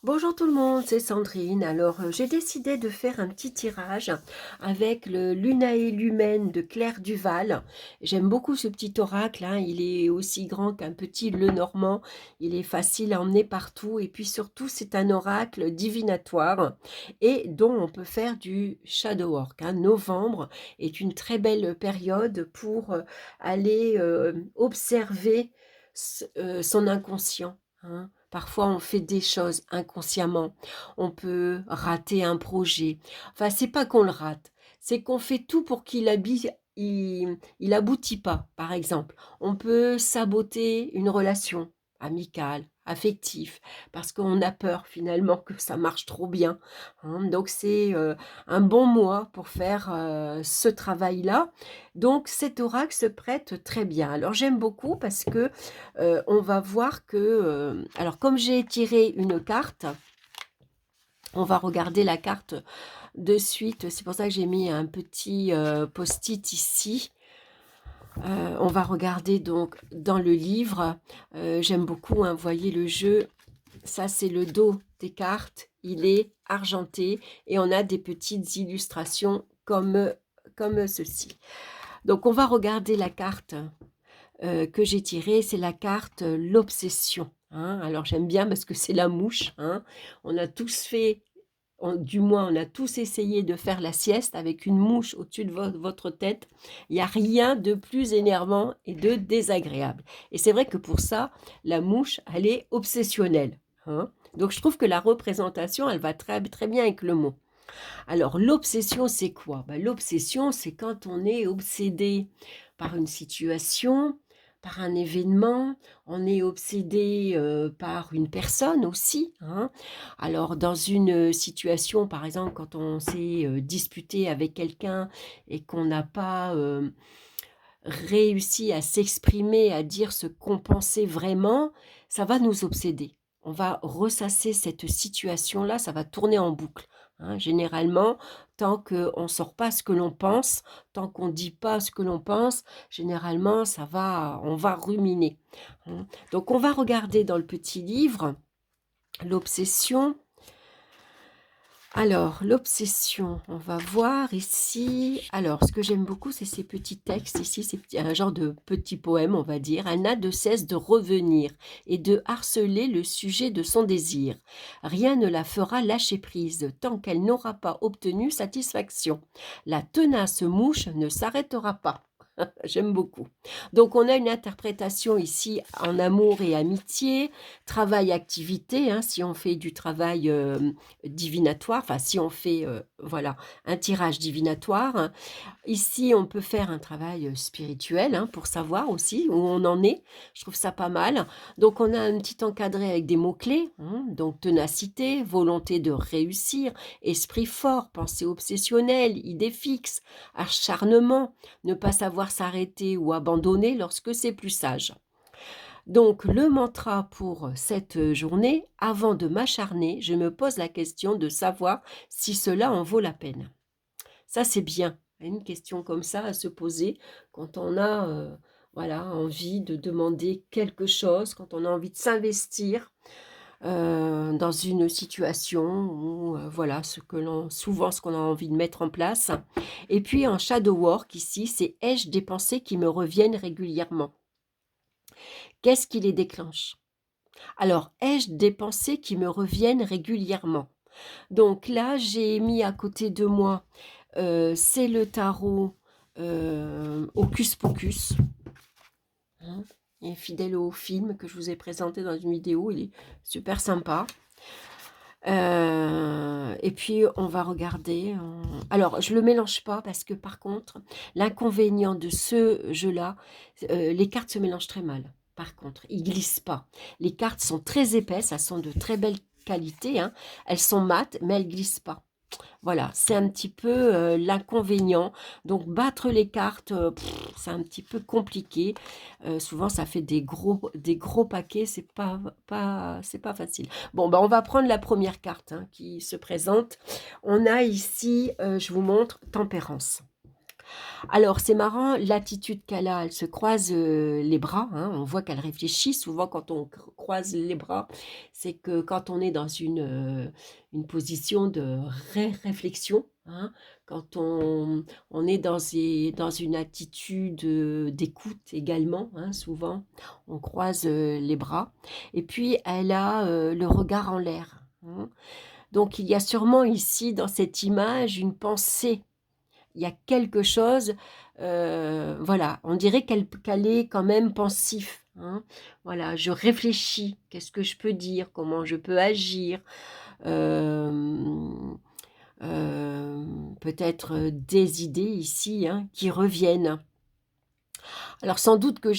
Bonjour tout le monde, c'est Sandrine. Alors, j'ai décidé de faire un petit tirage avec le Lunae Lumen de Claire Duval. J'aime beaucoup ce petit oracle, hein. Il est aussi grand qu'un petit Lenormand. Il est facile à emmener partout et puis surtout, c'est un oracle divinatoire et dont on peut faire du shadow work, hein. Novembre est une très belle période pour aller observer son inconscient, hein. Parfois, on fait des choses inconsciemment. On peut rater un projet. Enfin, c'est pas qu'on le rate, c'est qu'on fait tout pour il aboutit pas, par exemple. On peut saboter une relation amicale, affective, parce qu'on a peur finalement que ça marche trop bien, hein. Donc, c'est un bon mois pour faire ce travail-là. Donc, cet oracle se prête très bien. Alors, j'aime beaucoup parce que on va voir que, alors comme j'ai tiré une carte, on va regarder la carte de suite. C'est pour ça que j'ai mis un petit post-it ici. On va regarder donc dans le livre. J'aime beaucoup, hein, voyez le jeu. Ça, c'est le dos des cartes. Il est argenté et on a des petites illustrations comme ceci. Donc, on va regarder la carte que j'ai tirée, c'est la carte l'obsession, hein. Alors j'aime bien parce que c'est la mouche, hein. On a tous fait, du moins on a tous essayé de faire la sieste avec une mouche au-dessus de votre tête. Il n'y a rien de plus énervant et de désagréable. Et c'est vrai que pour ça, la mouche, elle est obsessionnelle, hein. Donc je trouve que la représentation, elle va très, très bien avec le mot. Alors l'obsession, c'est quoi? Ben, l'obsession, c'est quand on est obsédé par une situation, par un événement, on est obsédé par une personne aussi, hein. Alors dans une situation, par exemple, quand on s'est disputé avec quelqu'un et qu'on n'a pas réussi à s'exprimer, à dire ce qu'on pensait vraiment, ça va nous obséder. On va ressasser cette situation-là, ça va tourner en boucle, hein. Généralement, tant qu'on ne sort pas ce que l'on pense, tant qu'on ne dit pas ce que l'on pense, généralement, on va ruminer, hein. Donc, on va regarder dans le petit livre l'obsession. Alors, l'obsession, on va voir ici. Alors, ce que j'aime beaucoup, c'est ces petits textes ici, c'est un genre de petit poème, on va dire. Elle n'a de cesse de revenir et de harceler le sujet de son désir. Rien ne la fera lâcher prise tant qu'elle n'aura pas obtenu satisfaction. La tenace mouche ne s'arrêtera pas. J'aime beaucoup. Donc, on a une interprétation ici en amour et amitié, travail, activité, hein, si on fait du travail divinatoire, enfin, si on fait, voilà, un tirage divinatoire. Ici, on peut faire un travail spirituel, hein, pour savoir aussi où on en est. Je trouve ça pas mal. Donc, on a un petit encadré avec des mots-clés, hein, donc ténacité, volonté de réussir, esprit fort, pensée obsessionnelle, idée fixe, acharnement, ne pas savoir s'arrêter ou abandonner lorsque c'est plus sage. Donc, le mantra pour cette journée, avant de m'acharner, je me pose la question de savoir si cela en vaut la peine. Ça, c'est bien. Une question comme ça à se poser quand on a voilà, envie de demander quelque chose, quand on a envie de s'investir dans une situation ou voilà, souvent ce qu'on a envie de mettre en place. Et puis en shadow work ici, c'est ai-je des pensées qui me reviennent régulièrement? Qu'est-ce qui les déclenche? Alors, ai-je des pensées qui me reviennent régulièrement? Donc là, j'ai mis à côté de moi, c'est le tarot, Hocus Pocus, hein, et fidèle au film que je vous ai présenté dans une vidéo, il est super sympa. Et puis on va regarder, alors je le mélange pas parce que par contre, l'inconvénient de ce jeu-là, les cartes se mélangent très mal. Par contre, ils glissent pas. Les cartes sont très épaisses, elles sont de très belle qualité, hein. Elles sont mates, mais elles glissent pas. Voilà, c'est un petit peu l'inconvénient. Donc battre les cartes, c'est un petit peu compliqué. Souvent, ça fait des gros paquets, c'est pas facile. Bon, ben, on va prendre la première carte, hein, qui se présente. On a ici, je vous montre, tempérance. Alors c'est marrant, l'attitude qu'elle a, elle se croise, les bras, hein, on voit qu'elle réfléchit. Souvent quand on croise les bras, c'est que quand on est dans une position de réflexion, hein, quand on est dans une attitude, d'écoute également, hein, souvent, on croise, les bras et puis elle a, le regard en l'air, hein. Donc il y a sûrement ici, dans cette image, une pensée. Il y a quelque chose, voilà, on dirait qu'elle est quand même pensif, hein. Voilà, je réfléchis, qu'est-ce que je peux dire? Comment je peux agir? Hem, peut-être, des idées ici, hein, qui reviennent. Alors sans doute que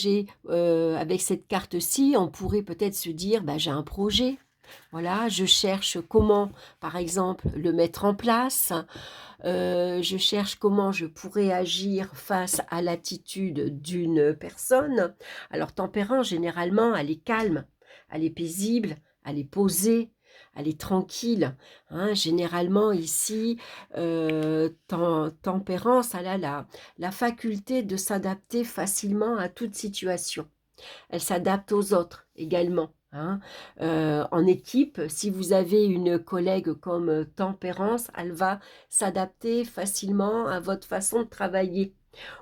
avec cette carte-ci, on pourrait peut-être se dire: «Bah, j'ai un projet, voilà, je cherche comment, par exemple, le mettre en place». Je cherche comment je pourrais agir face à l'attitude d'une personne. Alors tempérance, généralement, elle est calme, elle est paisible, elle est posée, elle est tranquille, hein. Généralement ici, tempérance, elle a la faculté de s'adapter facilement à toute situation. Elle s'adapte aux autres également, hein. En équipe, si vous avez une collègue comme, Tempérance, elle va s'adapter facilement à votre façon de travailler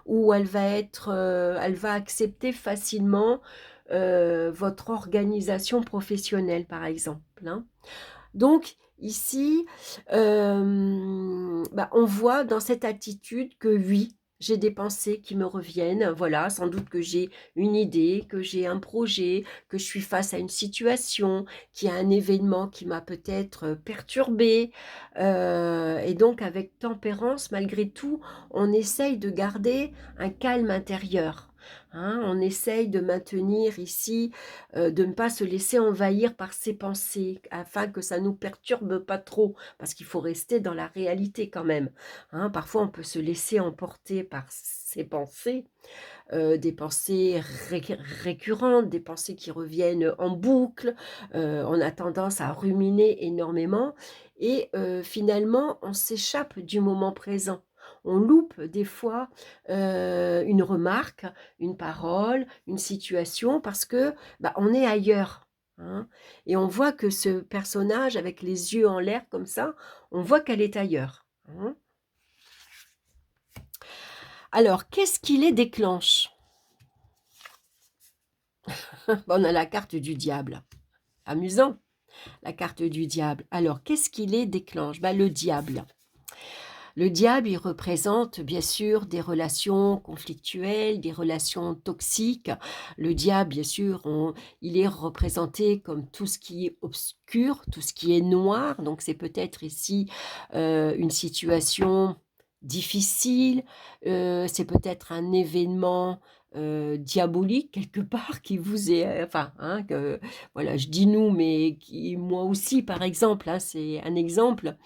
ou elle va accepter facilement, votre organisation professionnelle, par exemple, hein. Donc ici, bah, on voit dans cette attitude que oui, j'ai des pensées qui me reviennent, voilà, sans doute que j'ai une idée, que j'ai un projet, que je suis face à une situation, qu'il y a un événement qui m'a peut-être, perturbée, et donc avec tempérance, malgré tout, on essaye de garder un calme intérieur, hein. On essaye de maintenir ici, de ne pas se laisser envahir par ses pensées, afin que ça nous perturbe pas trop, parce qu'il faut rester dans la réalité quand même, hein. Parfois, on peut se laisser emporter par ses pensées, des pensées récurrentes, des pensées qui reviennent en boucle. On a tendance à ruminer énormément et finalement, on s'échappe du moment présent. On loupe des fois, une remarque, une parole, une situation parce que, bah, on est ailleurs, hein, et on voit que ce personnage avec les yeux en l'air comme ça, on voit qu'elle est ailleurs, hein. Alors qu'est-ce qui les déclenche? On a la carte du diable. Amusant, la carte du diable. Alors, qu'est-ce qui les déclenche? Bah, le diable. Le diable, il représente bien sûr des relations conflictuelles, des relations toxiques. Le diable, bien sûr, il est représenté comme tout ce qui est obscur, tout ce qui est noir. Donc, c'est peut-être ici une situation difficile, c'est peut-être un événement diabolique quelque part qui vous est, enfin, hein, que, voilà, je dis nous, mais qui, moi aussi, par exemple, hein, c'est un exemple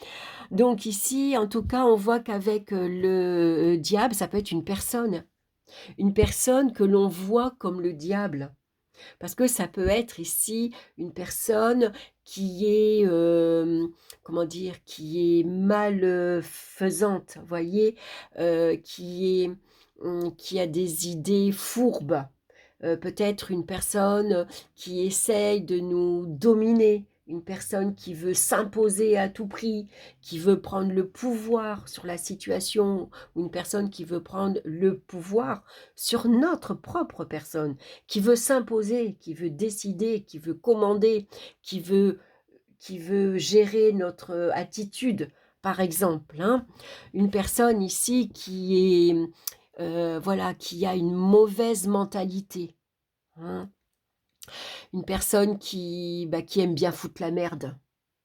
donc ici, en tout cas, on voit qu'avec, le, diable, ça peut être une personne que l'on voit comme le diable. Parce que ça peut être ici une personne qui est, comment dire? Qui est malfaisante, vous voyez? Qui a des idées fourbes. Peut-être une personne qui essaye de nous dominer, une personne qui veut s'imposer à tout prix, qui veut prendre le pouvoir sur la situation, ou une personne qui veut prendre le pouvoir sur notre propre personne, qui veut s'imposer, qui veut décider, qui veut commander, qui veut gérer notre attitude, par exemple, hein. Une personne ici qui est, voilà, qui a une mauvaise mentalité, hein. Une personne qui, bah, qui aime bien foutre la merde,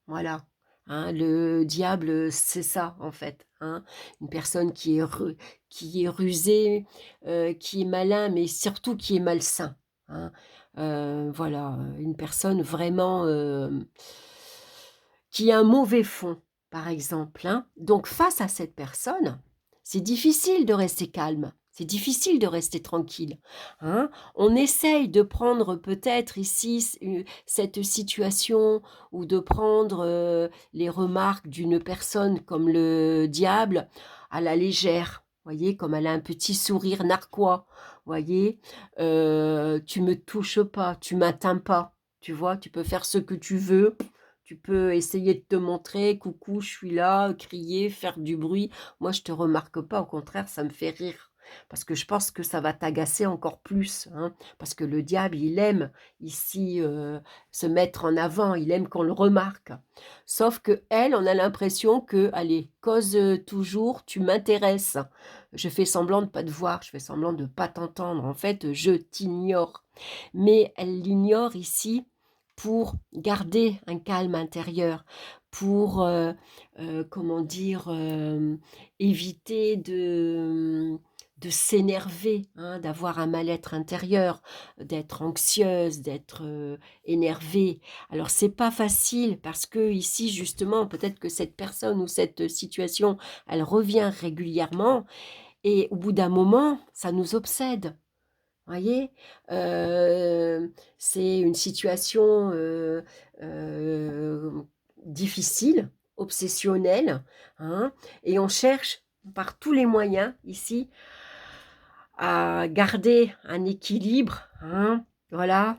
voilà, hein. Le diable, c'est ça, en fait, hein. Une personne qui est rusée, qui est malin, mais surtout qui est malsain, hein. Voilà, une personne vraiment, qui a un mauvais fond, par exemple, hein. Donc face à cette personne, c'est difficile de rester calme, c'est difficile de rester tranquille, hein. On essaye de prendre peut-être ici cette situation ou de prendre, les remarques d'une personne comme le diable à la légère. voyez, comme elle a un petit sourire narquois, voyez, tu me touches pas, tu m'atteins pas, tu vois? Tu peux faire ce que tu veux, tu peux essayer de te montrer: «Coucou, je suis là», crier, faire du bruit. Moi, je te remarque pas, au contraire, ça me fait rire. Parce que je pense que ça va t'agacer encore plus, hein, parce que le diable, il aime ici, se mettre en avant, il aime qu'on le remarque. Sauf que elle, on a l'impression que: «Allez, cause, toujours, tu m'intéresses». Je fais semblant de pas te voir, je fais semblant de pas t'entendre. En fait, je t'ignore. Mais elle l'ignore ici pour garder un calme intérieur, pour, comment dire? Éviter de s'énerver, hein, d'avoir un mal-être intérieur, d'être anxieuse, d'être, énervée. Alors c'est pas facile parce que ici justement, peut-être que cette personne ou cette situation, elle revient régulièrement et au bout d'un moment, ça nous obsède, voyez? C'est une situation, difficile, obsessionnelle, hein, et on cherche par tous les moyens ici à garder un équilibre, hein, voilà,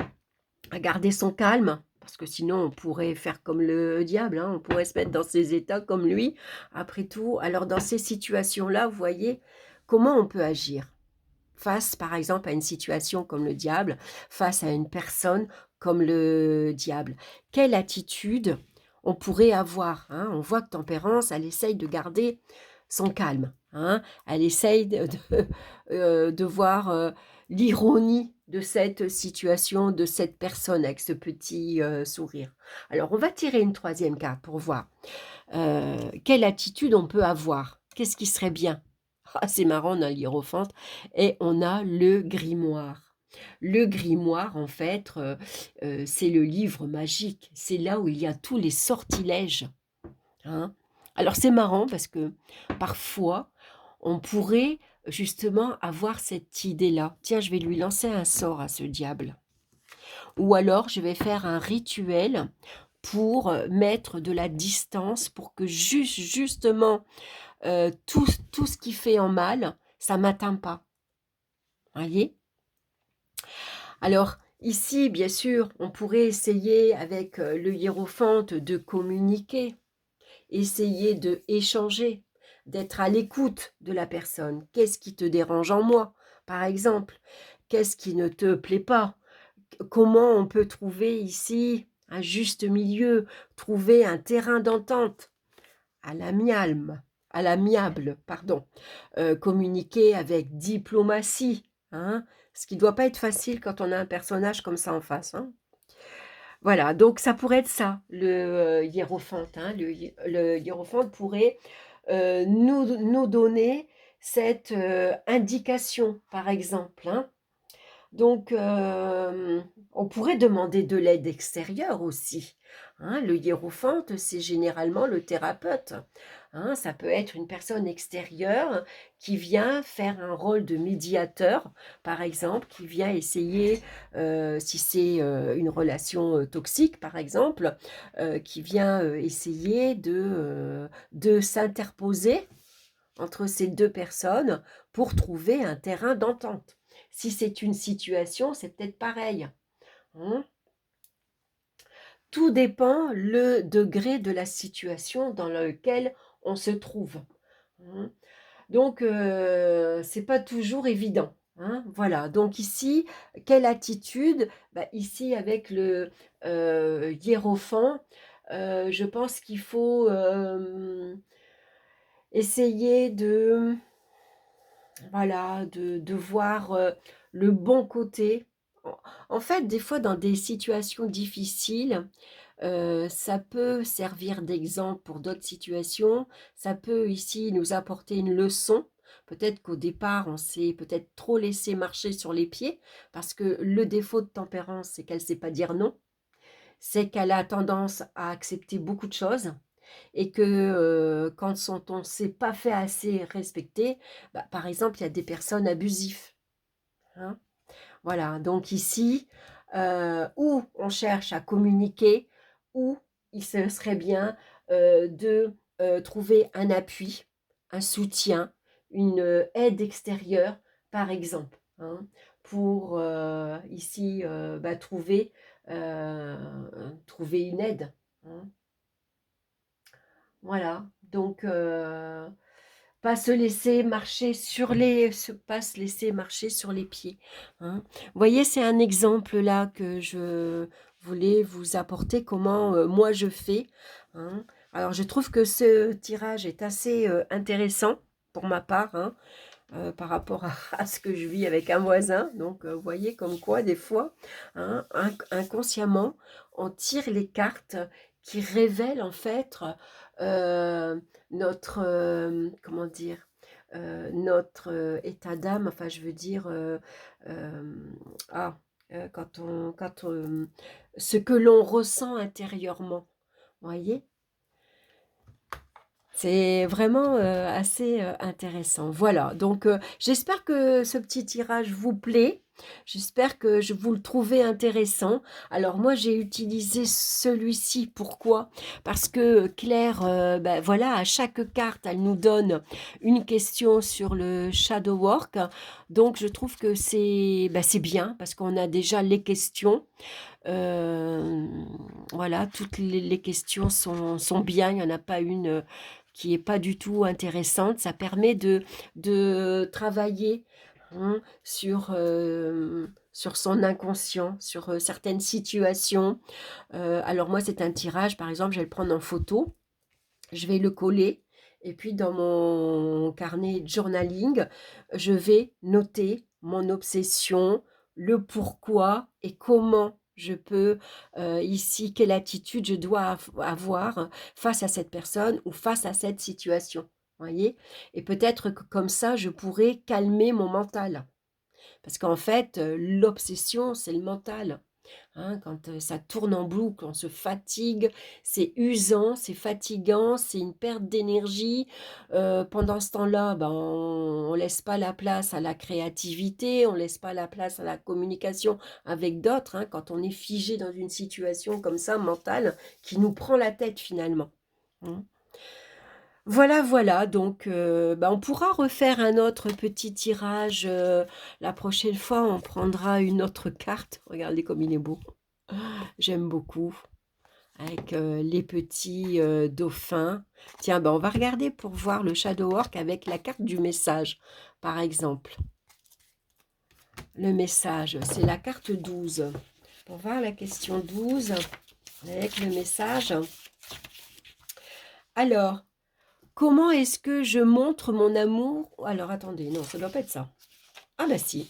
à garder son calme, parce que sinon on pourrait faire comme le diable, hein, on pourrait se mettre dans ces états comme lui, après tout. Alors dans ces situations-là, vous voyez, comment on peut agir? Face, par exemple, à une situation comme le diable, face à une personne comme le diable. Quelle attitude on pourrait avoir, hein? On voit que Tempérance, elle essaye de garder son calme, hein? Elle essaye de voir, l'ironie de cette situation, de cette personne avec ce petit, sourire. Alors on va tirer une troisième carte pour voir, quelle attitude on peut avoir? Qu'est-ce qui serait bien? Ah, c'est marrant, on a l'hiérophante et on a le grimoire. Le grimoire, en fait, c'est le livre magique. C'est là où il y a tous les sortilèges, hein. Alors c'est marrant parce que parfois, on pourrait justement avoir cette idée-là: «Tiens, je vais lui lancer un sort à ce diable» ou alors je vais faire un rituel pour, mettre de la distance pour que justement, tout ce qui fait en mal, ça m'atteint pas, voyez? Alors ici, bien sûr, on pourrait essayer avec, le hiérophante de communiquer, essayer de échanger, d'être à l'écoute de la personne. Qu'est-ce qui te dérange en moi, par exemple? Qu'est-ce qui ne te plaît pas? Comment on peut trouver ici un juste milieu, trouver un terrain d'entente? À l'amiable pardon, communiquer avec diplomatie, hein, ce qui doit pas être facile quand on a un personnage comme ça en face, hein. Voilà, donc ça pourrait être ça, le, hiérophante, hein. Le hiérophante pourrait, nous donner cette, indication, par exemple, hein. Donc, on pourrait demander de l'aide extérieure aussi, hein. Le hiérophante, c'est généralement le thérapeute, hein. Ça peut être une personne extérieure qui vient faire un rôle de médiateur, par exemple, qui vient essayer, si c'est, une relation, toxique, par exemple, qui vient, essayer de s'interposer entre ces 2 personnes pour trouver un terrain d'entente. Si c'est une situation, c'est peut-être pareil, hein. Tout dépend le degré de la situation dans lequel on se trouve, mmh. Donc c'est pas toujours évident, hein. Voilà, donc ici, quelle attitude? Bah, ici avec le, hiérophant, je pense qu'il faut, essayer de voilà, de voir, le bon côté. En en fait, des fois, dans des situations difficiles, ça peut servir d'exemple pour d'autres situations. Ça peut ici nous apporter une leçon. Peut-être qu'au départ, on s'est peut-être trop laissé marcher sur les pieds, parce que le défaut de Tempérance, c'est qu'elle ne sait pas dire non. C'est qu'elle a tendance à accepter beaucoup de choses et que, quand son on s'est pas fait assez respecter, bah, par exemple, il y a des personnes abusives, hein. Voilà, donc ici, ou on cherche à communiquer, ou il serait bien, de, trouver un appui, un soutien, une aide extérieure, par exemple, hein, pour ici bah, trouver une aide, hein. Voilà, donc pas se laisser marcher sur pas se laisser marcher sur les pieds, hein. Vous voyez, c'est un exemple là que je voulais vous apporter comment moi je fais, hein. Alors je trouve que ce tirage est assez intéressant pour ma part, hein, par rapport à ce que je vis avec un voisin. Donc vous voyez comme quoi des fois, hein, inconsciemment, on tire les cartes qui révèlent en fait notre, comment dire, notre état d'âme, enfin je veux dire, ah, ce que l'on ressent intérieurement, voyez. C'est vraiment assez intéressant. Voilà, donc j'espère que ce petit tirage vous plaît. J'espère que vous le trouvez intéressant. Alors moi, j'ai utilisé celui-ci. Pourquoi? Parce que Claire, ben voilà, à chaque carte, elle nous donne une question sur le shadow work. Donc je trouve que c'est bien parce qu'on a déjà les questions. Euh, voilà, toutes les questions sont bien. Il n'y en a pas une qui est pas du tout intéressante. Ça permet de travailler, hein, sur son inconscient, sur certaines situations. Alors moi, c'est un tirage, par exemple, je vais le prendre en photo, je vais le coller, et puis dans mon carnet de journaling, je vais noter mon obsession, le pourquoi et comment je peux, ici, quelle attitude je dois avoir face à cette personne ou face à cette situation. Voyez? Et peut-être que comme ça, je pourrais calmer mon mental. Parce qu'en fait, l'obsession, c'est le mental. Hein, quand ça tourne en boucle, on se fatigue, c'est usant, c'est fatigant, c'est une perte d'énergie. Pendant ce temps-là, ben, on ne laisse pas la place à la créativité, on ne laisse pas la place à la communication avec d'autres, hein, quand on est figé dans une situation comme ça, mentale, qui nous prend la tête finalement. Hein. Voilà, voilà, donc bah, on pourra refaire un autre petit tirage la prochaine fois, on prendra une autre carte. Regardez comme il est beau. J'aime beaucoup, avec les petits dauphins. Tiens, bah, on va regarder pour voir le shadow work avec la carte du message, par exemple. Le message, c'est la carte 12. Pour voir la question 12, avec le message. Alors, comment est-ce que je montre mon amour? Alors, attendez, non, ça ne doit pas être ça. Ah bah si.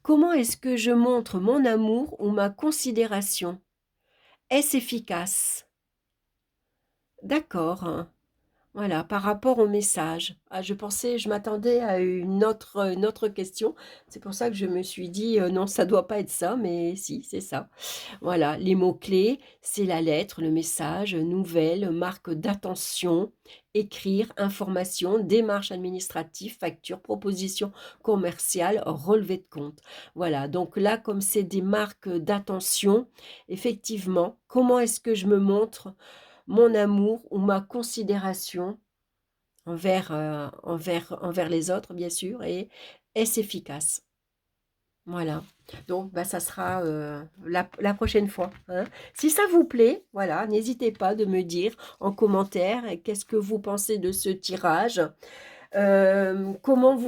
Comment est-ce que je montre mon amour ou ma considération? Est-ce efficace? D'accord, hein. Voilà, par rapport au message. Ah, je m'attendais à une autre question. C'est pour ça que je me suis dit, non, ça doit pas être ça, mais si, c'est ça. Voilà, les mots-clés, c'est la lettre, le message, nouvelle, marque d'attention, écrire, information, démarche administrative, facture, proposition commerciale, relevé de compte. Voilà, donc là, comme c'est des marques d'attention, effectivement, comment est-ce que je me montre mon amour ou ma considération envers les autres, bien sûr, et est-ce efficace? Voilà, donc bah, ça sera la prochaine fois, hein. Si ça vous plaît, voilà, n'hésitez pas de me dire en commentaire qu'est-ce que vous pensez de ce tirage. Comment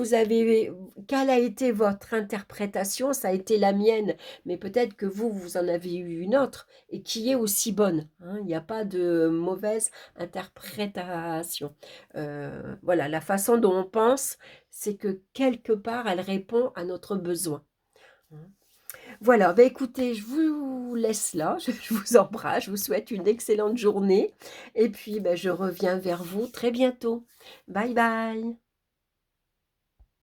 quelle a été votre interprétation? Ça a été la mienne, mais peut-être que vous en avez eu une autre et qui est aussi bonne, hein. Il n'y a pas de mauvaise interprétation. Voilà, la façon dont on pense, c'est que quelque part, elle répond à notre besoin. Voilà, bah écoutez, je vous laisse là, je vous embrasse, je vous souhaite une excellente journée et puis bah, je reviens vers vous très bientôt. Bye bye.